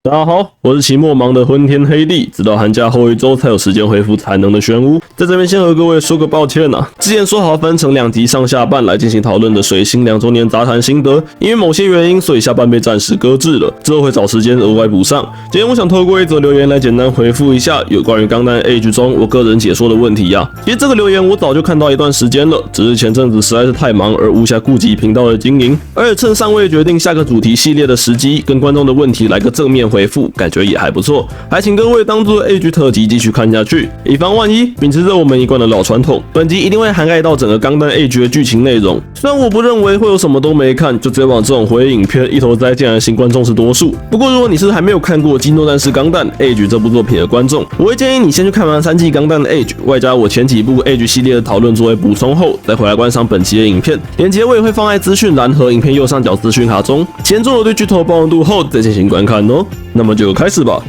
大家好，我是期末忙的昏天黑地，直到寒假后1周才有时间恢复产能的玄武。在这边先和各位说个抱歉啊，之前说好分成2集上下半来进行讨论的水星2周年杂谈心得，因为某些原因，所以下半被暂时搁置了，之后会找时间额外补上。今天我想透过一则留言来简单回复一下有关于钢弹 Age 中我个人解说的问题啊。其实这个留言我早就看到一段时间了，只是前阵子实在是太忙而无暇顾及频道的经营，而且趁尚未决定下个主题系列的时机，跟观众的问题来个正面回复，感觉也还不错，还请各位当做 Age 特辑继续看下去，以防万一。秉持着我们一贯的老传统，本集一定会涵盖到整个钢弹 Age 的剧情内容。虽然我不认为会有什么都没看就直接往这种回忆影片一头栽进来的新观众是多数，不过如果你是还没有看过《机动战士钢弹 Age》这部作品的观众，我会建议你先去看完3季钢弹的 Age， 外加我前几部 Age 系列的讨论作为补充后，再回来观赏本期的影片。连结我也会放在资讯栏和影片右上角资讯卡中，前做了对剧透包容度后再进行观看哦。那么就开始吧。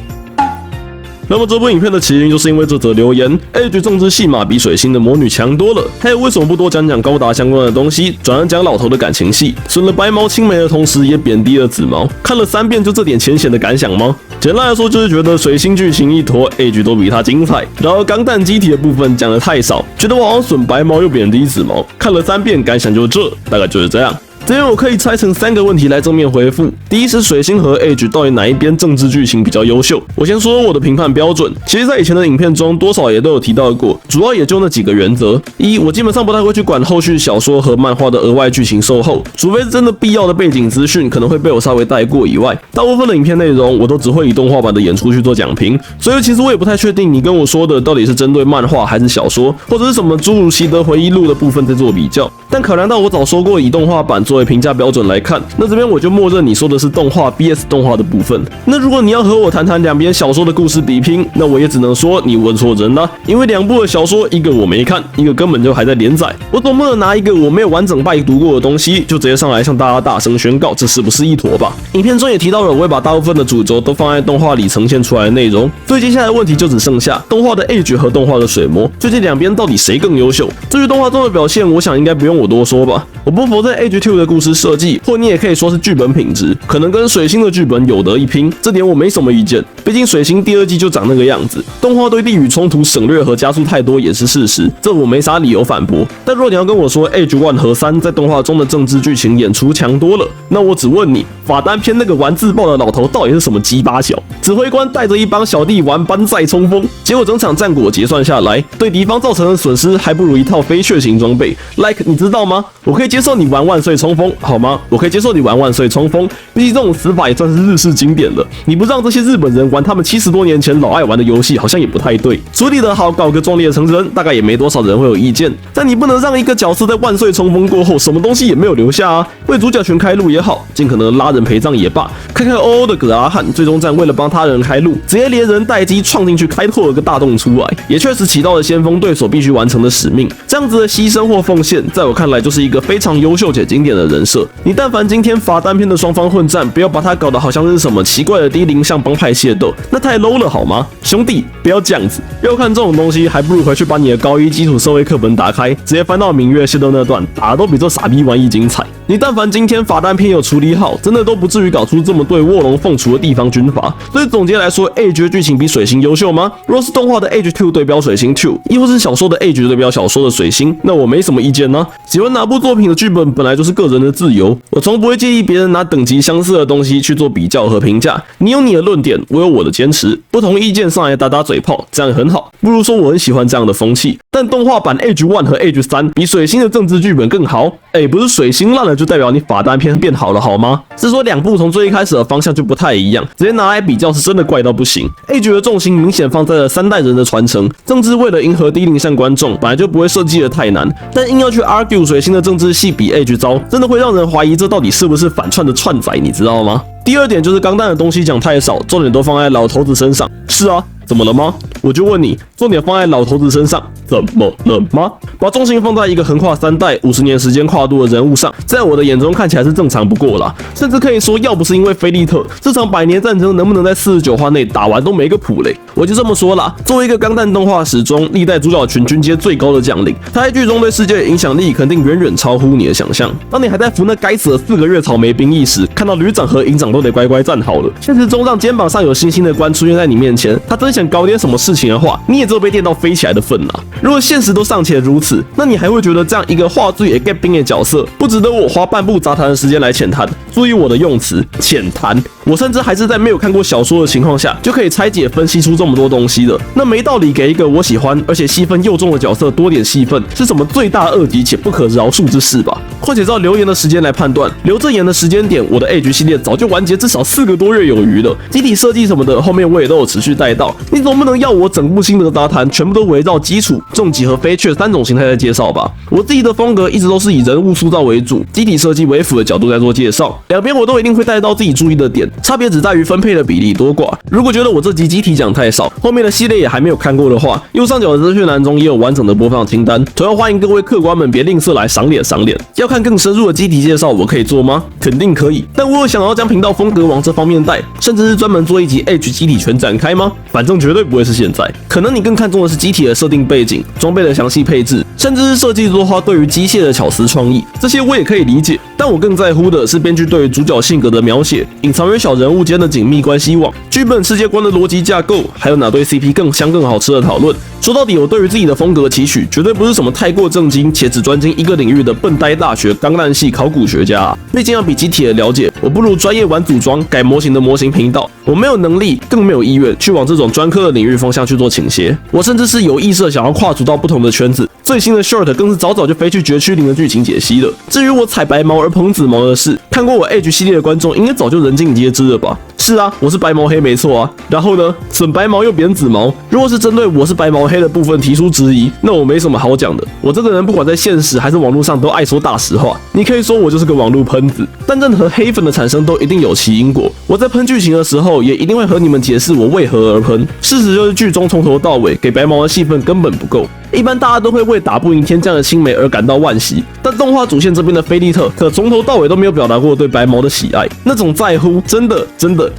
那么这部影片的起因就是因为这则留言 ，Age 政治戏码比水星的魔女强多了。还有为什么不多讲讲高达相关的东西，转而讲老头的感情戏？损了白毛青梅的同时，也贬低了紫毛。看了3遍就这点浅显的感想吗？简单来说就是觉得水星剧情一坨 ，Age 都比它精彩。然而钢弹机体的部分讲得太少，觉得我好像损白毛又贬低紫毛。看了3遍感想就这，大概就是这样。这边我可以拆成3个问题来正面回复。第一是水星和 Age 到底哪一边政治剧情比较优秀？我先说我的评判标准，其实在以前的影片中多少也都有提到过，主要也就那几个原则。一，我基本上不太会去管后续小说和漫画的额外剧情售后，除非是真的必要的背景资讯可能会被我稍微带过以外，大部分的影片内容我都只会以动画版的演出去做讲评，所以其实我也不太确定你跟我说的到底是针对漫画还是小说，或者是什么诸如习得回忆录的部分在做比较。但考量到我早说过以动画版作为评价标准来看，那这边我就默认你说的是动画 BS 动画的部分。那如果你要和我谈谈2边小说的故事比拼，那我也只能说你问错人了，因为2部的小说，一个我没看，一个根本就还在连载。我总不能拿一个我没有完整拜读过的东西，就直接上来向大家大声宣告，这是不是一坨吧？影片中也提到了，我会把大部分的主轴都放在动画里呈现出来的内容，所以接下来的问题就只剩下动画的 Age 和动画的水魔，究竟2边到底谁更优秀？至于动画中的表现，我想应该不用我多说吧。我不否认 Age 2的故事设计，或你也可以说是剧本品质，可能跟水星的剧本有得一拼，这点我没什么意见。毕竟水星第2季就长那个样子，动画对地域冲突省略和加速太多也是事实，这我没啥理由反驳。但如果你要跟我说 Age 1和3在动画中的政治剧情演出强多了，那我只问你，法丹篇那个玩自爆的老头到底是什么鸡巴小？指挥官带着一帮小弟玩班赛冲锋，结果整场战果结算下来，对敌方造成的损失还不如一套飞雀型装备。Like 你知道吗？我可以接受你玩万岁冲锋，好吗？我可以接受你玩万岁冲锋，毕竟这种死法也算是日式经典了。你不让这些日本人玩他们70多年前老爱玩的游戏，好像也不太对。处理得好，搞个壮烈成人，大概也没多少人会有意见。但你不能让一个角色在万岁冲锋过后，什么东西也没有留下啊！为主角群开路也好，尽可能拉人陪葬也罢。看看欧欧的葛阿汉，最终战为了帮他人开路，直接连人带机撞进去，开拓了个大洞出来，也确实起到了先锋队所必须完成的使命。这样子的牺牲或奉献，在我看来就是一个非常优秀且经典的人设。你但凡今天法单篇的双方混战，不要把它搞得好像是什么奇怪的低龄向帮派械斗，那太 low 了好吗？兄弟，不要这样子。要看这种东西，还不如回去把你的高1基础社会课本打开，直接翻到明月械斗那段，打的都比这傻逼玩意精彩。你但凡今天法单篇有处理好，真的都不至于搞出这么对卧龙凤雏的地方军阀。所以总结来说 ，Age 的剧情比水星优秀吗？若是动画的 Age 2对标水星2，亦或是小说的 Age 对标小说的水星，那我没什么意见呢。喜欢哪部作品的剧本本来就是个人的自由，我从不会介意别人拿等级相似的东西去做比较和评价。你有你的论点，我有我的坚持，不同意见上来打打嘴炮，这样很好。不如说我很喜欢这样的风气。但动画版 Age 1和 Age 3比水星的政治剧本更好。不是水星烂了就代表你法单篇变好了好吗？是说2部从最一开始的方向就不太一样，直接拿来比较是真的怪到不行。Age 的重心明显放在了3代人的传承，政治为了迎合低龄向观众，本来就不会设计的太难，但硬要去 argue 水星的政治戏比 Age 糟，真的会让人怀疑这到底是不是反串的串仔，你知道吗？第2点就是钢弹的东西讲太少，重点都放在老头子身上。是啊，怎么了吗？我就问你，重点放在老头子身上，怎么了吗？把重心放在一个横跨3代、50年时间跨度的人物上，在我的眼中看起来是正常不过啦。甚至可以说，要不是因为菲利特，这场100年战争能不能在49话内打完都没个谱嘞。我就这么说啦，作为一个钢弹动画史中历代主角群军阶最高的将领，他在剧中对世界的影响力肯定远远超乎你的想象。当你还在服那该死的4个月草莓兵役时，看到旅长和营长都得乖乖站好了。现实中让肩膀上有星星的官出现在你面前，他真想搞点什么事情的话，你也只有被电到飞起来的份啦。如果现实都尚且如此，那你还会觉得这样一个话剧也 get 兵的角色，不值得我花半部杂谈的时间来浅谈？注意我的用词，浅谈。我甚至还是在没有看过小说的情况下，就可以拆解分析出这么多东西的。那没道理给一个我喜欢而且戏份又重的角色多点戏份，是什么罪大恶极且不可饶恕之事吧？快且照留言的时间来判断，留正言的时间点，我的 Age 系列早就完结至少4个多月有余了。机体设计什么的，后面我也都有持续带到。你总不能要我整部新的杂谈全部都围绕基础、重击和飞雀3种形态在介绍吧？我自己的风格一直都是以人物塑造为主，机体设计为辅的角度在做介绍，两边我都一定会带到自己注意的点，差别只在于分配的比例多寡。如果觉得我这集机体讲太少，后面的系列也还没有看过的话，右上角的资讯栏中也有完整的播放清单，同样欢迎各位客官们别吝啬来赏脸赏脸。要看更深入的机体介绍，我可以做吗？肯定可以，但我有想要将频道风格往这方面带，甚至是专门做一集 Age 机体全展开吗？反正绝对不会是现在。可能你更看重的是机体的设定背景、装备的详细配置，甚至是设计作画对于机械的巧思创意，这些我也可以理解。但我更在乎的是编剧对于主角性格的描写，隐藏于小人物间的紧密关系网，剧本世界观的逻辑架构，还有哪对 CP 更香更好吃的讨论。说到底，我对于自己的风格期许，绝对不是什么太过正经且只专精一个领域的笨呆大学钢弹系考古学家啊。毕竟要比机体的了解，我不如专业玩组装改模型的模型频道。我没有能力，更没有意愿去往这种专科的领域方向去做倾斜。我甚至是有意识想要跨足到不同的圈子。最新的 Short 更是早早就飞去绝区0的剧情解析了。至于我采白毛而捧紫毛的事，看过我 Age 系列的观众应该早就人尽皆知了吧？是啊，我是白毛黑没错啊。然后呢，损白毛又贬紫毛。如果是针对我是白毛黑的部分提出质疑，那我没什么好讲的。我这个人不管在现实还是网络上都爱说大实话。你可以说我就是个网络喷子，但任何黑粉的产生都一定有其因果。我在喷剧情的时候，也一定会和你们解释我为何而喷。事实就是剧中从头到尾给白毛的戏份根本不够。一般大家都会为打不赢天降的青梅而感到惋惜，但动画主线这边的菲利特可从头到尾都没有表达过对白毛的喜爱，那种在乎真的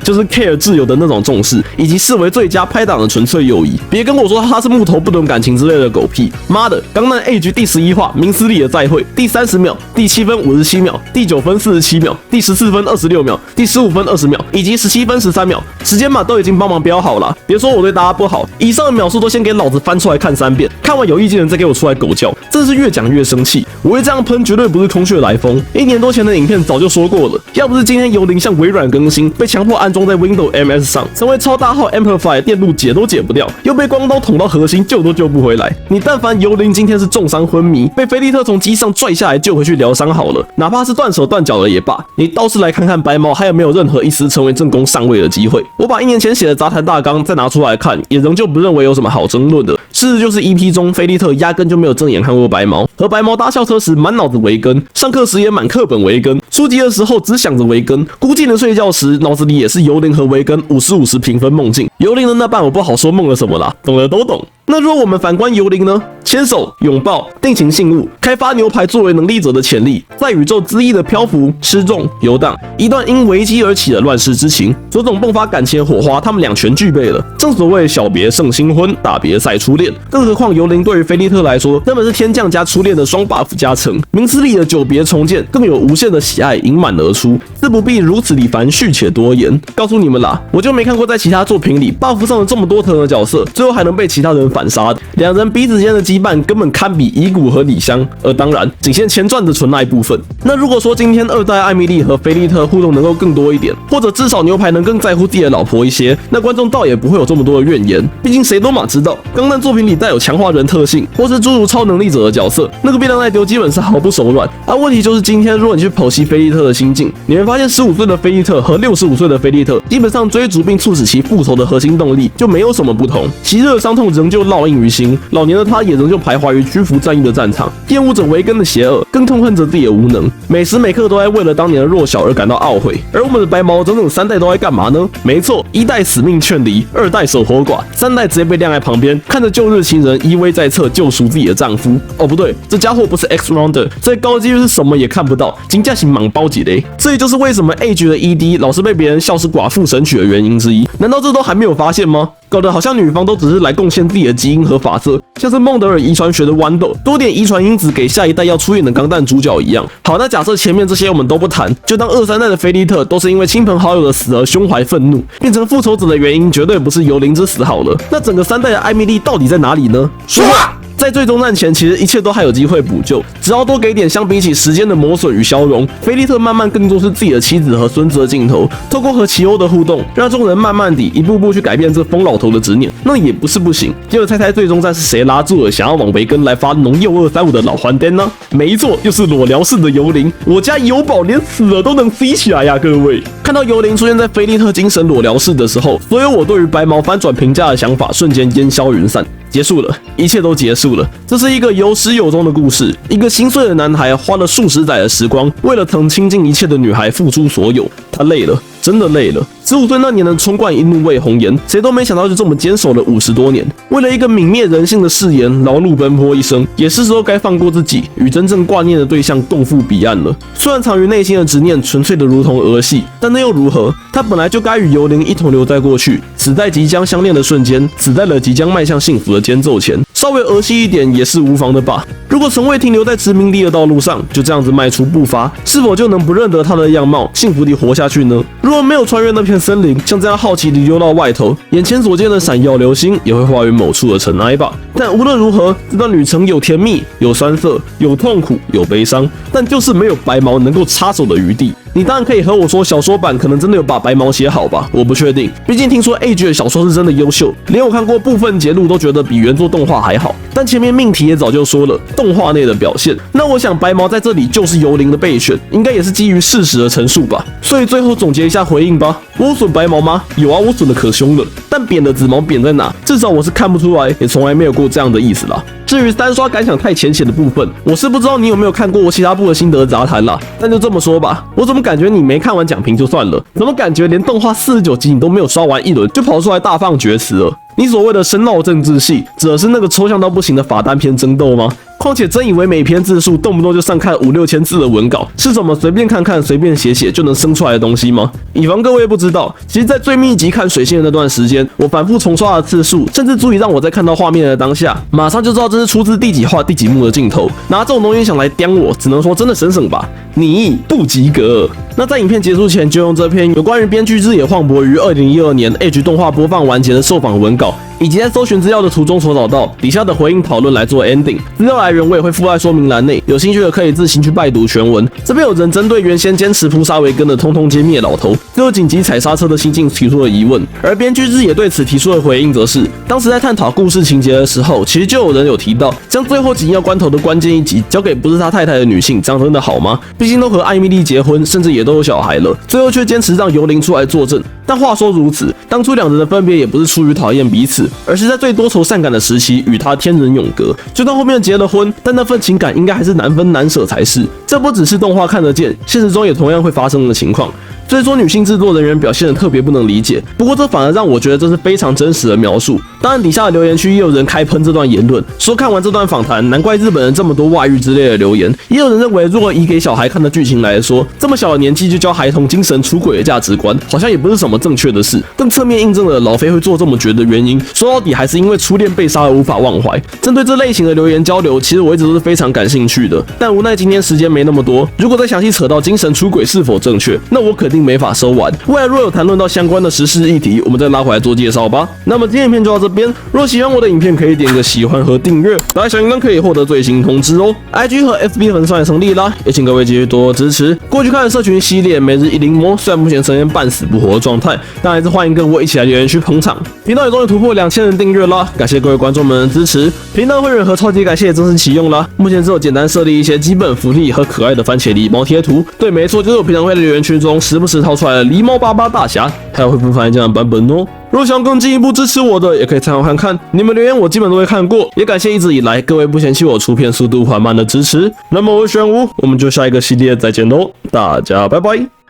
就是 care 挚友的那种重视，以及视为最佳拍档的纯粹友谊。别跟我说他是木头不懂感情之类的狗屁，妈的！钢弹 Age 第11话明斯利的再会，第30秒、第7分57秒、第9分47秒、第14分26秒、第15分20秒以及17分13秒，时间码都已经帮忙标好了。别说我对大家不好，以上的秒数都先给老子翻出来看3遍，看完有意见的人再给我出来狗叫，真是越讲越生气。我会这样喷绝对不是空穴来风，1年多前的影片早就说过了。要不是今天幽灵向微软更新，被强迫安装在 Windows MS 上，成为超大号 Amplify 电路解都解不掉，又被光刀捅到核心救都救不回来。你但凡幽灵今天是重伤昏迷，被菲利特从机上拽下来救回去疗伤好了，哪怕是断手断脚了也罢。你倒是来看看白毛还有没有任何一丝成为正宫上位的机会。我把1年前写的杂谈大纲再拿出来看，也仍旧不认为有什么好争论的。事实就是 EP 中菲利特压根就没有正眼看过白毛，和白毛搭校车时满脑子维根，上课时也满课本维根，书籍的时候只想着维根，孤寂的睡觉时脑子里也是幽灵和维根50-50平分梦境。幽灵的那半我不好说梦了什么啦，懂的都懂。那如果我们反观幽灵呢？牵手、拥抱、定情信物，开发牛排作为能力者的潜力，在宇宙恣意的漂浮、失重、游荡，一段因危机而起的乱世之情，种种迸发感情的火花，他们俩全具备了。正所谓小别胜新婚，大别赛初恋。更何况幽灵对于菲利特来说，根本是天降加初恋的双 buff 加成。明斯利的久别重见，更有无限的喜爱盈满而出，自不必如此理繁续且多言。告诉你们啦，我就没看过在其他作品里 buff 上了这么多层的角色，最后还能被其他人反杀的。两人彼此间的羁绊根本堪比乙骨和李湘，而当然仅限前传的纯爱部分。那如果说今天2代艾米丽和菲利特互动能够更多一点，或者至少牛排能更在乎自己的老婆一些，那观众倒也不会有这么多的怨言。毕竟谁都嘛知道，钢弹作品里带有强化人特性或是诸如超能力者的角色，那个便当来丢基本上毫不手软。问题就是今天如果你去剖析菲利特的心境，你会发现15岁的菲利特和65岁的菲利特基本上追逐并促使其复仇的核心动力就没有什么不同，昔日的伤痛仍旧烙印于心。老年的他也仍旧徘徊于屈服战役的战场，厌恶着维根的邪恶，更痛恨着自己的无能，每时每刻都在为了当年的弱小而感到懊悔。而我们的白毛整整3代都在干嘛呢？没错，1代死命劝离，2代守活寡，3代直接被晾在旁边，看着旧日情人依偎在侧救赎自己的丈夫。哦，不对，这家伙不是 X Rounder， 所以高几率是什么也看不到，金价型莽包几雷。这也就是为什么 Age 的 ED 老是被别人笑是寡妇神曲的原因之一。难道这都还没有发现吗？搞得好像女方都只是来贡献自己的基因和发色，像是孟德尔遗传学的豌豆，多点遗传因子给下一代要出演的钢弹主角一样。好，那假设前面这些我们都不谈，就当2、3代的菲利特都是因为亲朋好友的死而胸怀愤怒，变成复仇者的原因绝对不是幽灵之死好了。那整个3代的艾米丽到底在哪里呢？说话！在最终战前，其实一切都还有机会补救，只要多给点相比起时间的磨损与消融，菲利特慢慢更重视自己的妻子和孙子的镜头，透过和奇欧的互动，让众人慢慢地一步步去改变这疯老头的执念，那也不是不行。接着猜猜最终战是谁拉住了想要往维根来发农幼235的老欢颠呢？没错，又是裸聊式的幽灵。我家油宝连死了都能飞起来呀，各位！看到幽灵出现在菲利特精神裸聊室的时候，所有我对于白毛翻转评价的想法瞬间烟消云散。结束了，一切都结束了。这是一个有始有终的故事。一个心碎的男孩花了数十载的时光，为了曾倾尽一切的女孩付出所有。他累了，真的累了。15岁那年能冲冠一怒为红颜，谁都没想到就这么坚守了50多年。为了一个泯灭人性的誓言，劳碌奔波一生，也是时候该放过自己，与真正挂念的对象共赴彼岸了。虽然藏于内心的执念纯粹的如同儿戏，但那又如何？他本来就该与幽灵一同留在过去，死在即将相恋的瞬间，死在了即将迈向幸福的间奏前。稍微儿戏一点也是无妨的吧。如果从未停留在殖民地的道路上，就这样子迈出步伐，是否就能不认得他的样貌，幸福地活下去呢？如果没有穿越那片森林，像这样好奇地溜到外头，眼前所见的闪耀流星也会化为某处的尘埃吧。但无论如何，这段旅程有甜蜜，有酸涩，有痛苦，有悲伤，但就是没有白毛能够插手的余地。你当然可以和我说，小说版可能真的有把白毛写好吧？我不确定，毕竟听说 Age 的小说是真的优秀，连我看过部分节录都觉得比原作动画还好。但前面命题也早就说了，动画内的表现。那我想白毛在这里就是幽灵的备选，应该也是基于事实的陈述吧。所以最后总结一下回应吧。我损白毛吗？有啊，我损的可凶了。但扁的紫毛扁在哪？至少我是看不出来，也从来没有过这样的意思啦。至于3刷感想太浅显的部分，我是不知道你有没有看过我其他部的心得杂谈啦。但就这么说吧，我怎么感觉你没看完讲评就算了，怎么感觉连动画49集你都没有刷完一轮就跑出来大放厥词了？你所谓的深奥政治系，指的是那个抽象到不行的法单篇争斗吗？况且真以为每篇字数动不动就上看5、6千字的文稿，是什么随便看看随便写写就能生出来的东西吗？以防各位不知道，其实在最密集看水星的那段时间，我反复重刷的次数，甚至足以让我在看到画面的当下，马上就知道这是出自第几话第几幕的镜头。拿这种东西想来刁我，只能说真的省省吧，你不及格。那在影片结束前，就用这篇有关于编剧日野晃博于2012年 Age 动画播放完结的受访文稿，以及在搜寻资料的途中所找到底下的回应讨论来做 ending。资料来源我也会附在说明栏内，有兴趣的可以自行去拜读全文。这边有人针对原先坚持扑杀维根的通通歼灭老头，最后紧急踩刹车的心境提出了疑问。而编剧日野对此提出的回应则是，当时在探讨故事情节的时候，其实就有人有提到，将最后紧要关头的关键一集交给不是他太太的女性，这样真的好吗？毕竟都和艾米丽结婚，甚至也都有小孩了，最后却坚持让幽灵出来作证。但话说如此，当初两人的分别也不是出于讨厌彼此，而是在最多愁善感的时期与他天人永隔。就算后面结了婚，但那份情感应该还是难分难舍才是。这不只是动画看得见，现实中也同样会发生的情况。所以说女性制作人员表现得特别不能理解，不过这反而让我觉得这是非常真实的描述。当然底下的留言区也有人开喷这段言论，说看完这段访谈，难怪日本人这么多外遇之类的留言。也有人认为，如果以给小孩看的剧情来说，这么小的年纪就教孩童精神出轨的价值观，好像也不是什么正确的事，更侧面印证了老飞会做这么绝的原因。说到底还是因为初恋被杀而无法忘怀。针对这类型的留言交流，其实我一直都是非常感兴趣的，但无奈今天时间没那么多，如果再详细扯到精神出轨是否正确，那我肯定没法收完。未来若有谈论到相关的时事议题，我们再拉回来做介绍吧。那么今天影片就到这边，若喜欢我的影片，可以点个喜欢和订阅，打开小铃铛可以获得最新通知哦。IG 和 FB 粉丝团也成立啦，也请各位继续多多支持。过去看的社群系列每日一灵魔，虽然目前呈现半死不活的状态，但还是欢迎跟我一起来留言区捧场。频道也终于突破2000人订阅啦，感谢各位观众们的支持。频道会员和超级感谢也正式启用啦，目前只有简单设立一些基本福利和可爱的番茄狸猫贴图。对，没错，就是我平常会在留言区中时不时掏出来的狸猫巴巴大侠，还有会不翻译这样的版本哦。若想更进一步支持我的，也可以参考看看，你们留言我基本都会看过，也感谢一直以来各位不嫌弃我出片速度缓慢的支持。那么我是玄武，我们就下一个系列再见喽，大家拜拜。